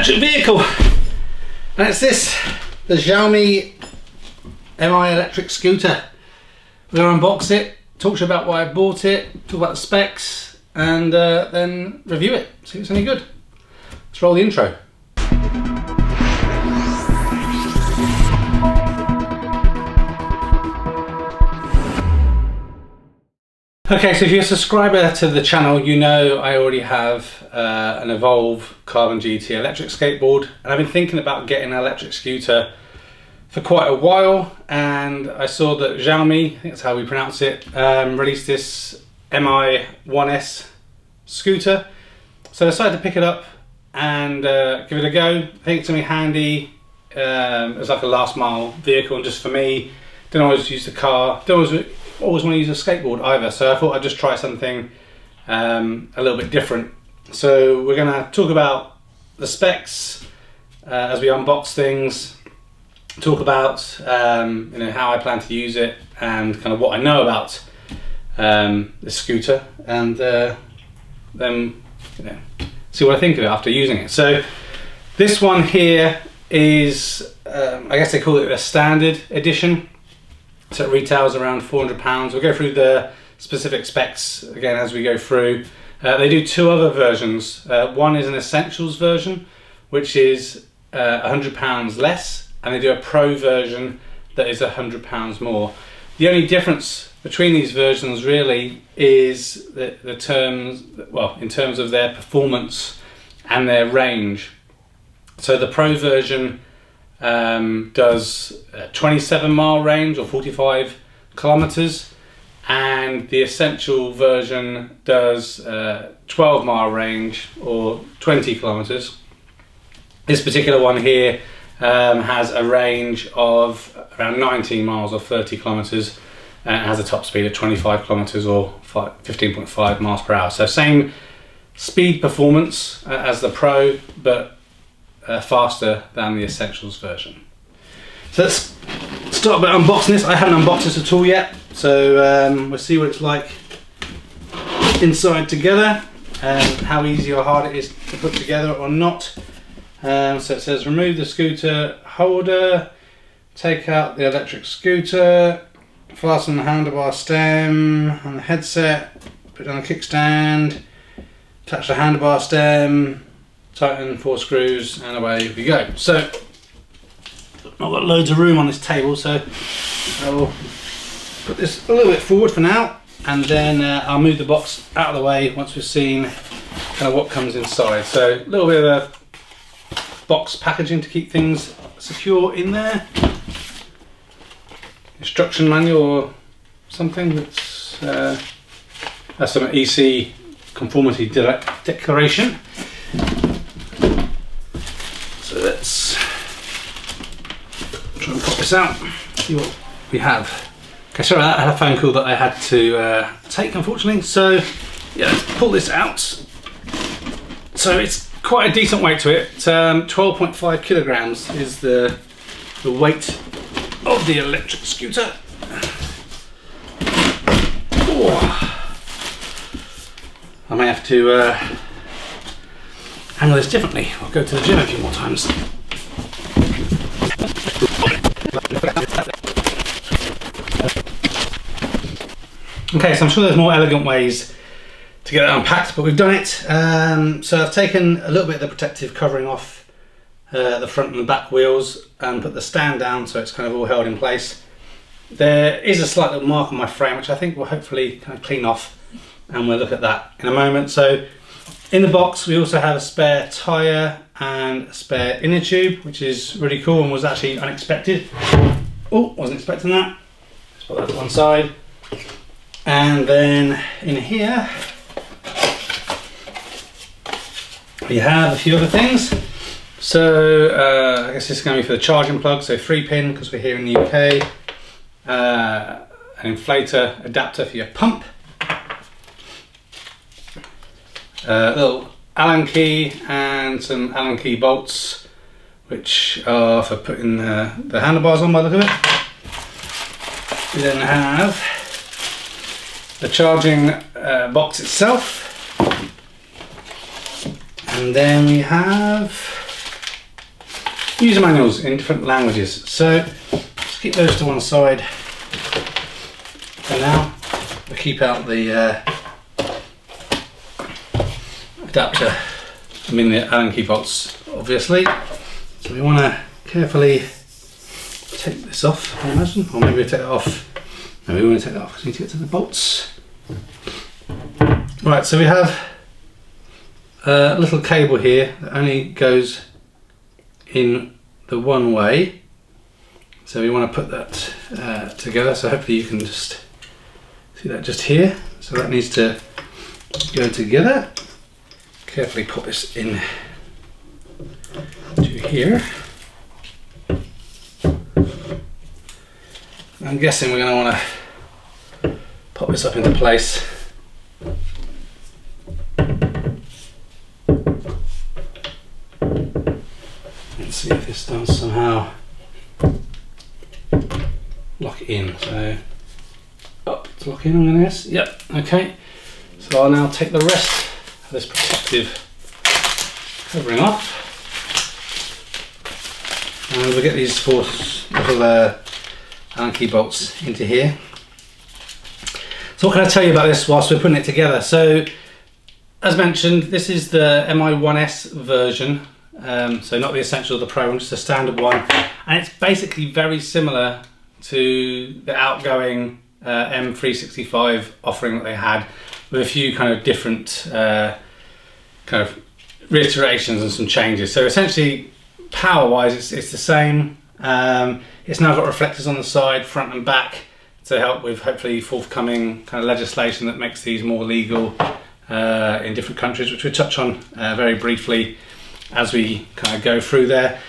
electric vehicle, and it's this, the Xiaomi Mi electric scooter. We're going to unbox it, talk to you about why I bought it, talk about the specs, and then review it, see if it's any good. Let's roll the intro. Okay, so if you're a subscriber to the channel, you know I already have an Evolve Carbon GT electric skateboard, and I've been thinking about getting an electric scooter for quite a while, and I saw that Xiaomi, I think that's how we pronounce it, released this Mi 1S scooter. So I decided to pick it up and give it a go. I think it's going to be handy. It's like a last mile vehicle, and just for me, don't always use the car, don't always want to use a skateboard either, so I thought I'd just try something a little bit different. So we're going to talk about the specs as we unbox things, talk about you know, how I plan to use it and kind of what I know about the scooter, and then you know, see what I think of it after using it. So this one here is I guess they call it a standard edition. So it retails around £400. We'll go through the specific specs again as we go through. They do two other versions. One is an essentials version, which is £100 less, and they do a pro version that is £100 more. The only difference between these versions really is the terms, well, in terms of their performance and their range. So the pro version does 27-mile range or 45 kilometers, and the essential version does 12-mile range or 20 kilometers. This particular one here has a range of around 19 miles or 30 kilometers, and it has a top speed of 25 kilometers or 15.5 miles per hour. So same speed performance as the Pro, but faster than the Essentials version. So let's start by unboxing this. I haven't unboxed this at all yet, so we'll see what it's like inside together, and how easy or hard it is to put together or not. So it says remove the scooter holder, take out the electric scooter, fasten the handlebar stem on the headset, put down the kickstand, attach the handlebar stem, tighten 4 screws, and away we go. So I've got loads of room on this table, so I'll put this a little bit forward for now, and then I'll move the box out of the way once we've seen kind of what comes inside. So a little bit of a box packaging to keep things secure in there. Instruction manual or something that's some EC conformity declaration. So let's try and pop this out, see what we have. Okay, sorry, I had a phone call that I had to take, unfortunately. So yeah, let's pull this out. So it's quite a decent weight to it. 12.5 kilograms is the weight of the electric scooter. Oh. I may have to handle this differently. I'll go to the gym a few more times. Okay, so I'm sure there's more elegant ways to get it unpacked, but we've done it. So I've taken a little bit of the protective covering off the front and the back wheels and put the stand down so it's kind of all held in place. There is a slight little mark on my frame, which I think will hopefully kind of clean off, and we'll look at that in a moment. So in the box we also have a spare tyre and a spare inner tube, which is really cool and was actually unexpected. Oh, wasn't expecting that. Let's put that to one side. And then in here we have a few other things. So I guess this is going to be for the charging plug, so 3-pin because we're here in the UK. An inflator adapter for your pump. A little Allen key and some Allen key bolts, which are for putting the handlebars on by the look of it. We then have the charging box itself, and then we have user manuals in different languages. So let's keep those to one side for now. We'll keep out the adapter, the Allen key bolts, obviously. So we want to carefully take this off, I imagine, or maybe we'll take it off. No, we want to take that off because we need to get to the bolts. Right, so we have a little cable here that only goes in the one way. So we want to put that together. So hopefully you can just see that just here. So that needs to go together. Carefully put this in to here. I'm guessing we're going to want to pop this up into place. Let's see if this does somehow lock in. So up to lock in, I'm going to guess. Yep, okay. So I'll now take the rest of this protective covering off. And we'll get these four little Allen key bolts into here. So what can I tell you about this whilst we're putting it together? So as mentioned, this is the Mi1S version. So not the Essential, the Pro one, just a standard one. And it's basically very similar to the outgoing M365 offering that they had, with a few kind of different kind of reiterations and some changes. So essentially, power-wise, it's the same. It's now got reflectors on the side, front and back, to help with hopefully forthcoming kind of legislation that makes these more legal in different countries, which we'll touch on very briefly as we kind of go through there.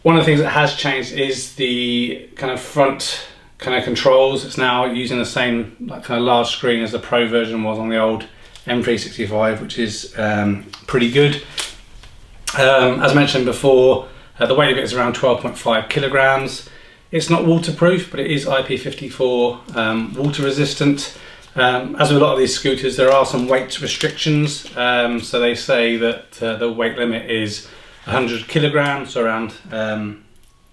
One of the things that has changed is the kind of front kind of controls. It's now using the same kind of large screen as the Pro version was on the old M365, which is pretty good. As mentioned before, the weight of it is around 12.5 kilograms. It's not waterproof, but it is IP54 water resistant. As with a lot of these scooters, there are some weight restrictions. So they say that the weight limit is 100 kilograms, so around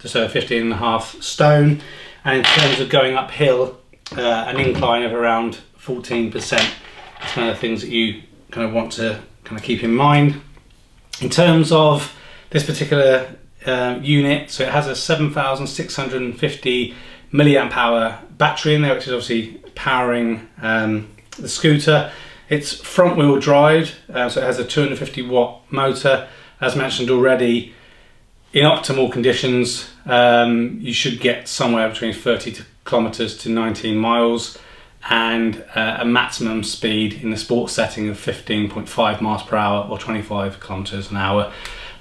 just over 15.5 stone. And in terms of going uphill, an incline of around 14%. It's one of the things that you kind of want to kind of keep in mind. In terms of this particular unit, so it has a 7,650 milliamp hour battery in there, which is obviously powering the scooter. It's front wheel drive, so it has a 250 watt motor. As mentioned already, in optimal conditions, you should get somewhere between 30 kilometers to 19 miles and a maximum speed in the sports setting of 15.5 miles per hour or 25 kilometers an hour.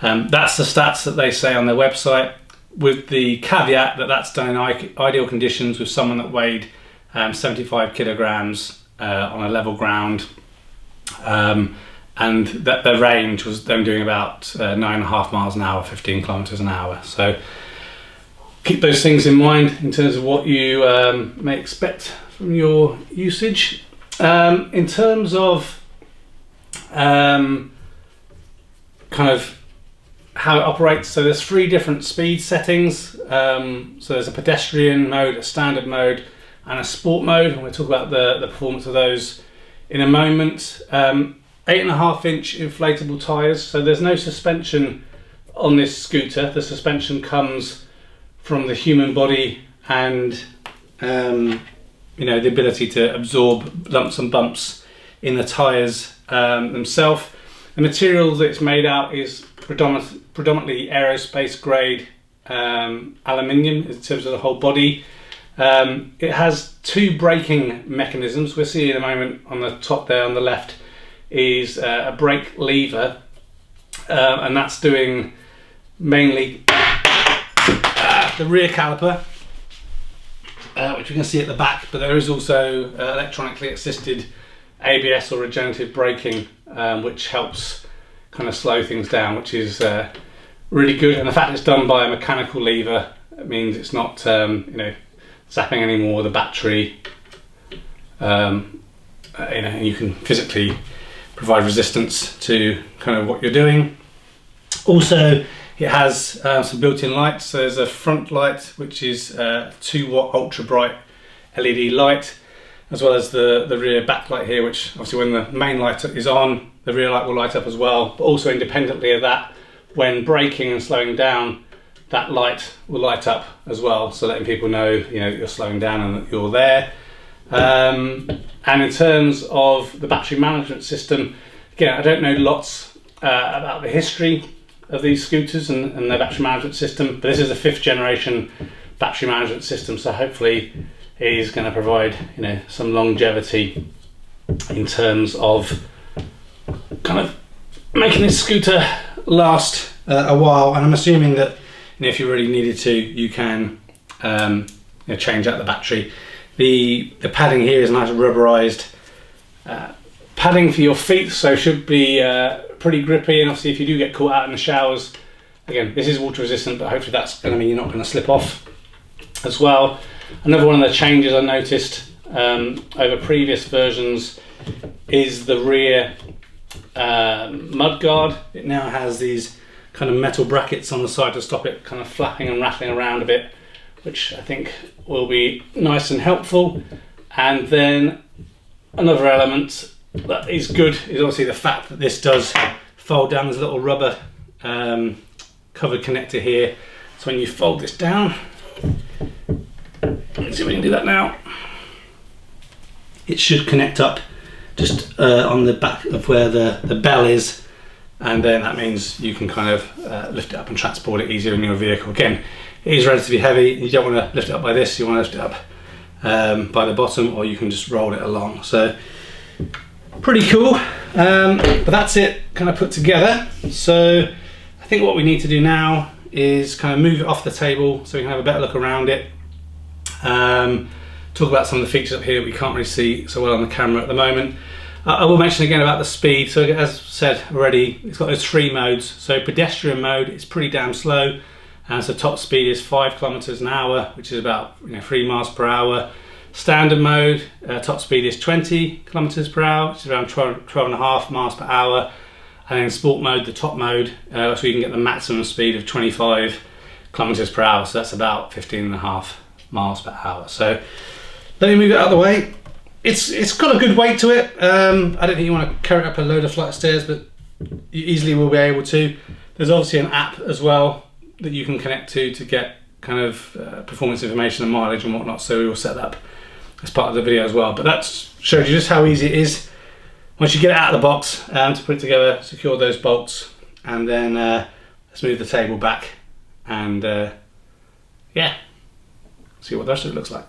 That's the stats that they say on their website, with the caveat that that's done in ideal conditions with someone that weighed 75 kilograms on a level ground, and that their range was them doing about 9.5 miles an hour, 15 kilometers an hour. So keep those things in mind in terms of what you may expect from your usage. In terms of kind of how it operates, so there's 3 different speed settings. So there's a pedestrian mode, a standard mode, and a sport mode, and we'll talk about the performance of those in a moment. 8.5 inch inflatable tyres, so there's no suspension on this scooter. The suspension comes from the human body and you know, the ability to absorb lumps and bumps in the tyres themselves. The material that it's made out is predominantly aerospace grade aluminium in terms of the whole body. It has 2 braking mechanisms. We'll see in a moment on the top there on the left is a brake lever, and that's doing mainly the rear caliper, which you can see at the back, but there is also electronically assisted ABS or regenerative braking, which helps kind of slow things down, which is really good. And the fact it's done by a mechanical lever, it means it's not you know, zapping anymore the battery. You know, and you can physically provide resistance to kind of what you're doing. Also, It has some built-in lights. So there's a front light, which is 2-watt ultra bright LED light, as well as the rear backlight here, which obviously when the main light is on, the rear light will light up as well. But also independently of that, when braking and slowing down, that light will light up as well, so letting people know, that you're slowing down and that you're there. And in terms of the battery management system, again, I don't know lots about the history of these scooters and their battery management system, but this is a 5th generation battery management system, so hopefully it is going to provide some longevity in terms of kind of making this scooter last a while. And I'm assuming that if you really needed to, you can change out the battery. The padding here is nice rubberized padding for your feet, so should be pretty grippy. And obviously if you do get caught out in the showers, again, this is water resistant, but hopefully that's going to mean you're not going to slip off as well. Another one of the changes I noticed over previous versions is the rear mud guard. It now has these kind of metal brackets on the side to stop it kind of flapping and rattling around a bit, which I think will be nice and helpful. And then another element that is good is obviously the fact that this does fold down. There's a little rubber covered connector here, so when you fold this down, let's see if we can do that now, it should connect up just on the back of where the bell is, and then that means you can kind of lift it up and transport it easier in your vehicle. Again, it is relatively heavy. You don't want to lift it up by this, you want to lift it up by the bottom, or you can just roll it along. So pretty cool, but that's it kind of put together. So I think what we need to do now is kind of move it off the table so we can have a better look around it. Talk about some of the features up here we can't really see so well on the camera at the moment. I will mention again about the speed. So as said already, it's got those 3 modes. So pedestrian mode is pretty damn slow, and so top speed is 5 kilometers an hour, which is about 3 miles per hour. Standard mode, top speed is 20 kilometers per hour, which is around 12.5 miles per hour. And in sport mode, the top mode, so you can get the maximum speed of 25 kilometers per hour. So that's about 15.5 miles per hour. So let me move it out of the way. It's got a good weight to it. I don't think you want to carry it up a load of flight of stairs, but you easily will be able to. There's obviously an app as well that you can connect to get kind of performance information and mileage and whatnot, so we will set that up as part of the video as well. But that shows you just how easy it is once you get it out of the box to put it together, secure those bolts, and then let's move the table back and yeah, see what the rest of it looks like.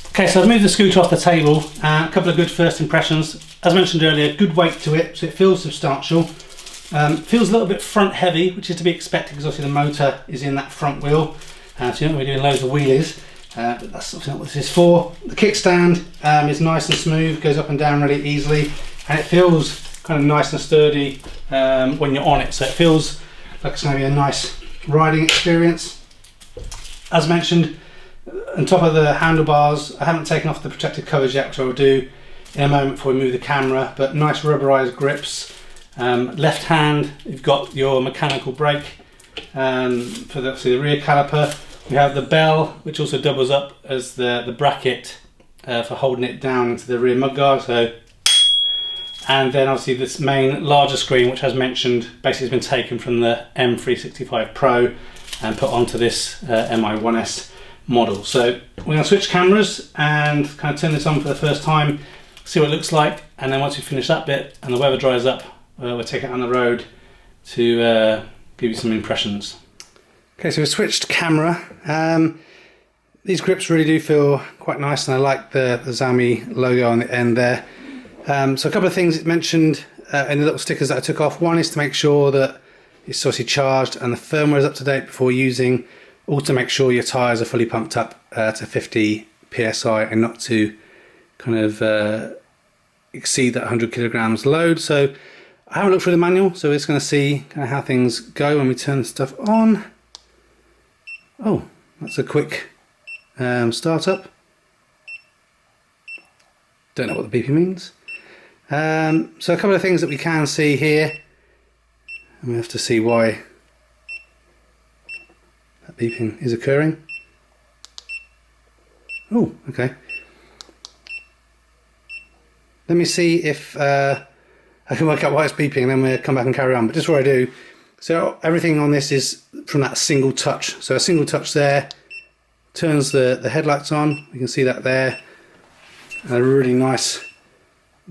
Okay, so I've moved the scooter off the table. A couple of good first impressions. As mentioned earlier, good weight to it, so it feels substantial. Feels a little bit front heavy, which is to be expected because obviously the motor is in that front wheel, so you're not going to be doing loads of wheelies, but that's obviously not what this is for. The kickstand is nice and smooth, goes up and down really easily, and it feels kind of nice and sturdy when you're on it, so it feels like it's going to be a nice riding experience. As mentioned, on top of the handlebars, I haven't taken off the protective covers yet, which I will do in a moment before we move the camera, but nice rubberized grips. Left hand, you've got your mechanical brake for the rear caliper. We have the bell, which also doubles up as the bracket for holding it down into the rear mudguard. So, and then obviously this main larger screen, which as mentioned, basically has been taken from the M365 Pro and put onto this Mi1S model. So we're going to switch cameras and kind of turn this on for the first time, see what it looks like, and then once we finish that bit and the weather dries up, we'll take it on the road to give you some impressions. Okay, so we've switched camera. These grips really do feel quite nice, and I like the Xiaomi logo on the end there. So a couple of things it mentioned in the little stickers that I took off. One is to make sure that it's obviously charged and the firmware is up to date before using. Also make sure your tyres are fully pumped up to 50 psi and not to kind of exceed that 100 kilograms load. So I haven't looked through the manual, so we're just going to see kind of how things go when we turn stuff on. Oh, that's a quick startup. Don't know what the beeping means. So a couple of things that we can see here, and we have to see why beeping is occurring. Oh, okay. Let me see if I can work out why it's beeping, and then we'll come back and carry on. But just before I do, so everything on this is from that single touch. So a single touch there turns the headlights on. You can see that there. And a really nice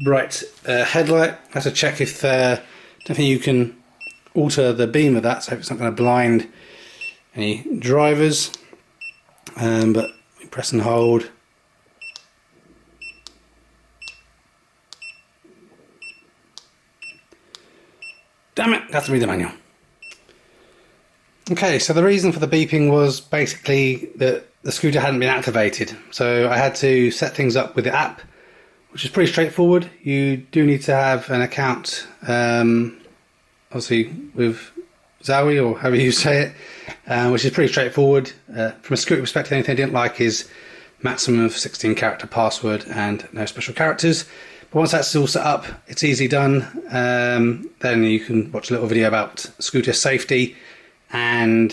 bright headlight. I have to check if don't think you can alter the beam of that, so it's not going to blind any drivers. But we press and hold. Damn it, that's to read the manual. Okay, so the reason for the beeping was basically that the scooter hadn't been activated. So I had to set things up with the app, which is pretty straightforward. You do need to have an account, obviously with Xiaomi, or however you say it, which is pretty straightforward. From a scooter perspective, anything I didn't like is maximum of 16 character password and no special characters. But once that's all set up, it's easily done. Then you can watch a little video about scooter safety, and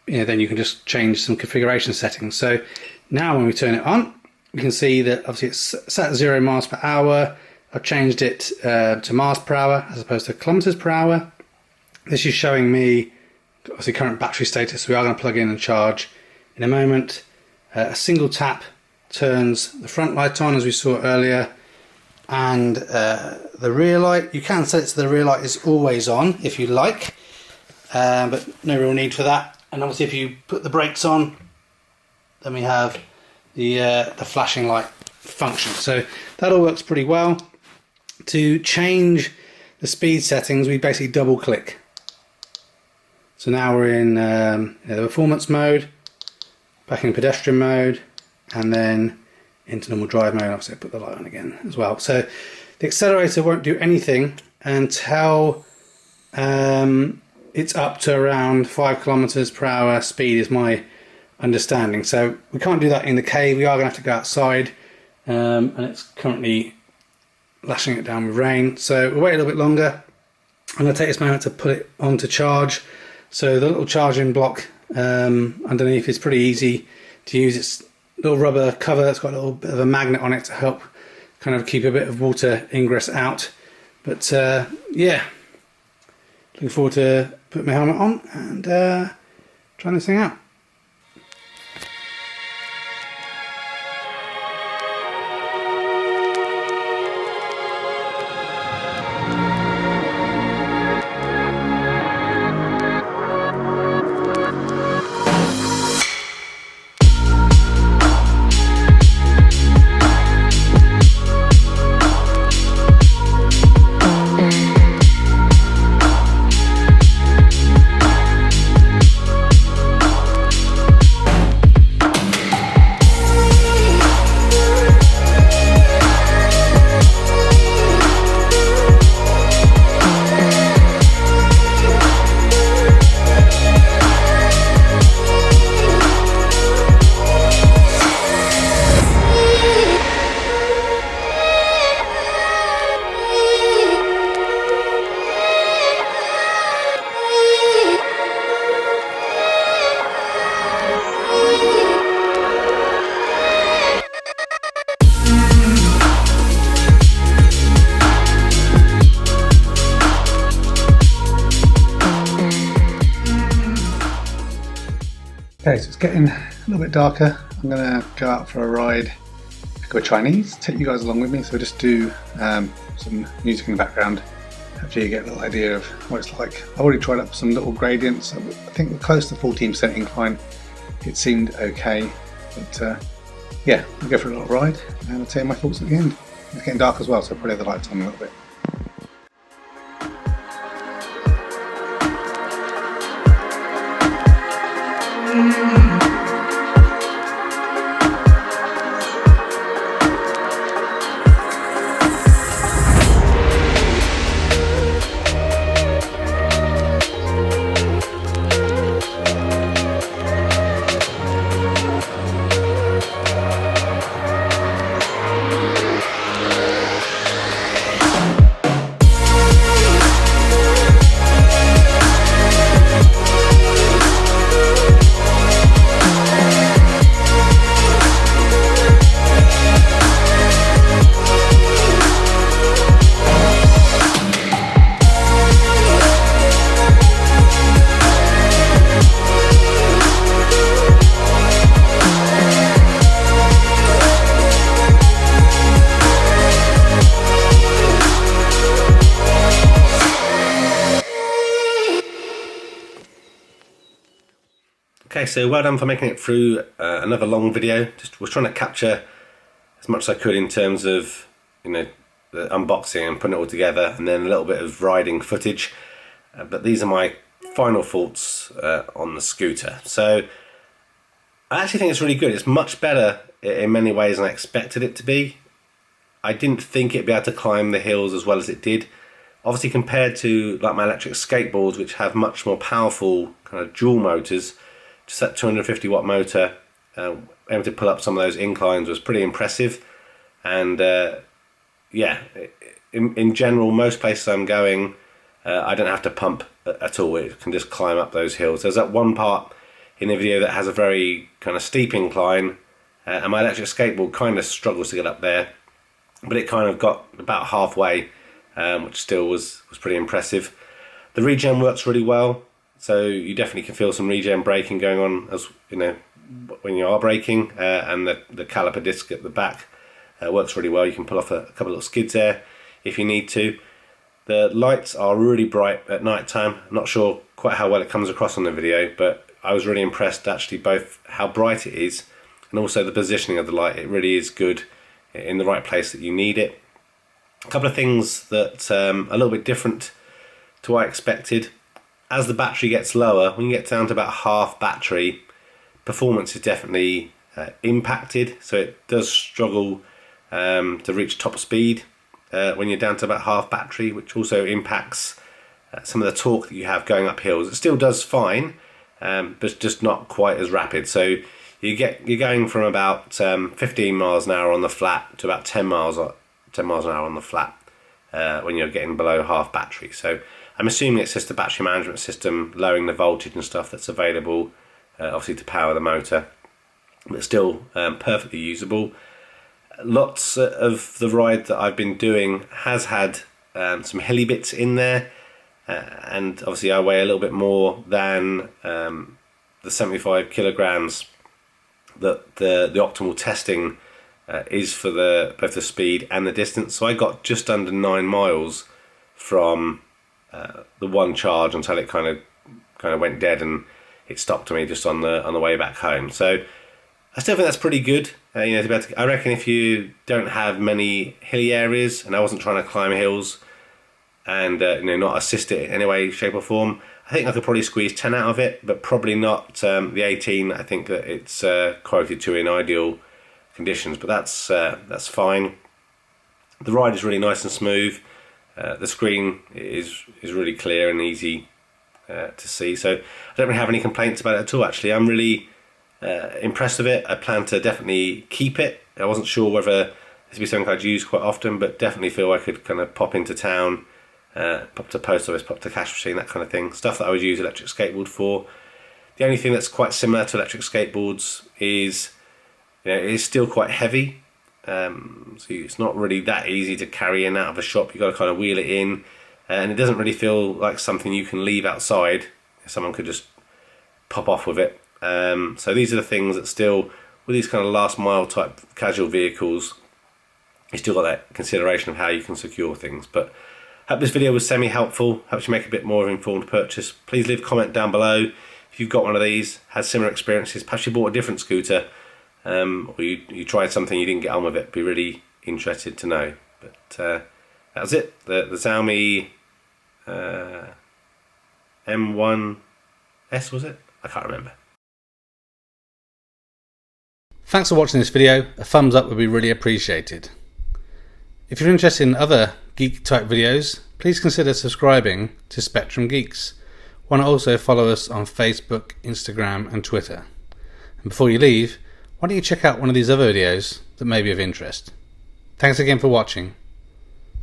then you can just change some configuration settings. So now when we turn it on, we can see that obviously it's set at 0 miles per hour. I've changed it to miles per hour as opposed to kilometers per hour. This is showing me obviously current battery status. We are going to plug in and charge in a moment. A single tap turns the front light on, as we saw earlier, and the rear light. You can set it so the rear light is always on if you like, but no real need for that. And obviously if you put the brakes on, then we have the flashing light function. So that all works pretty well. To change the speed settings, we basically double click. So now we're in the performance mode, back in pedestrian mode, and then into normal drive mode. Obviously I put the light on again as well. So the accelerator won't do anything until it's up to around 5 kilometers per hour speed, is my understanding. So we can't do that in the cave. We are going to have to go outside, and it's currently lashing it down with rain. So we'll wait a little bit longer. I'm going to take this moment to put it on to charge. So the little charging block underneath is pretty easy to use. It's a little rubber cover that's got a little bit of a magnet on it to help kind of keep a bit of water ingress out. But yeah, looking forward to putting my helmet on and trying this thing out. Okay, so it's getting a little bit darker. I'm going to go out for a ride, go Chinese, take you guys along with me. So we'll just do some music in the background. Hopefully you get a little idea of what it's like. I've already tried up some little gradients. I think we're close to 14% incline. It seemed okay, but yeah, we'll go for a little ride and I'll tell you my thoughts at the end. It's getting dark as well, so I'll probably have the lights on a little bit. Okay, so well done for making it through another long video. Just was trying to capture as much as I could in terms of, you know, the unboxing and putting it all together, and then a little bit of riding footage. But these are my final thoughts on the scooter. So I actually think it's really good. It's much better in many ways than I expected it to be. I didn't think it'd be able to climb the hills as well as it did. Obviously, compared to like my electric skateboards, which have much more powerful kind of dual motors, just that 250 watt motor, able to pull up some of those inclines was pretty impressive. And yeah, in general, most places I'm going, I don't have to pump at all. It can just climb up those hills. There's that one part in the video that has a very kind of steep incline, and my electric skateboard kind of struggles to get up there, but it kind of got about halfway, which still was pretty impressive. The regen works really well, so you definitely can feel some regen braking going on, as you know, when you are braking, and the caliper disc at the back works really well. You can pull off a couple of skids there if you need to. The lights are really bright at night time. I'm not sure quite how well it comes across on the video, but I was really impressed actually, both how bright it is and also the positioning of the light. It really is good in the right place that you need it. A couple of things that are a little bit different to what I expected. As the battery gets lower, when you get down to about half battery, performance is definitely impacted. So it does struggle to reach top speed when you're down to about half battery, which also impacts some of the torque that you have going up hills. It still does fine, but it's just not quite as rapid. So you're going from about 15 miles an hour on the flat to about 10 miles an hour on the flat when you're getting below half battery. So I'm assuming it's just the battery management system lowering the voltage and stuff that's available, obviously to power the motor, but still perfectly usable. Lots of the ride that I've been doing has had some hilly bits in there, and obviously I weigh a little bit more than the 75 kilograms that the optimal testing is for both the speed and the distance. So I got just under 9 miles from the one charge until it kind of went dead, and it stopped me just on the way back home. So I still think that's pretty good. You know, to be able to, I reckon if you don't have many hilly areas, and I wasn't trying to climb hills and you know, not assist it in any way, shape or form, I think I could probably squeeze 10 out of it, but probably not the 18 I think that it's quoted to in ideal conditions. But that's fine. The ride is really nice and smooth. The screen is really clear and easy to see, so I don't really have any complaints about it at all. Actually, I'm really impressed with it. I plan to definitely keep it. I wasn't sure whether this would be something I'd use quite often, but definitely feel I could kind of pop into town, pop to post office, pop to cash machine, that kind of thing. Stuff that I would use electric skateboard for. The only thing that's quite similar to electric skateboards is, you know, it is still quite heavy. So it's not really that easy to carry in out of a shop. You've got to kind of wheel it in, and it doesn't really feel like something you can leave outside. Someone could just pop off with it. So these are the things that still, with these kind of last mile type casual vehicles, you still got that consideration of how you can secure things. But I hope this video was semi-helpful, helps you make a bit more of an informed purchase. Please leave a comment down below if you've got one of these, had similar experiences, perhaps you bought a different scooter, or you tried something, you didn't get on with it. Be really interested to know. But that was it. The Xiaomi M1S, was it? I can't remember. Thanks for watching this video. A thumbs up would be really appreciated. If you're interested in other geek type videos, please consider subscribing to Spectrum Geeks. Why not also follow us on Facebook, Instagram and Twitter. And before you leave, why don't you check out one of these other videos that may be of interest. Thanks again for watching.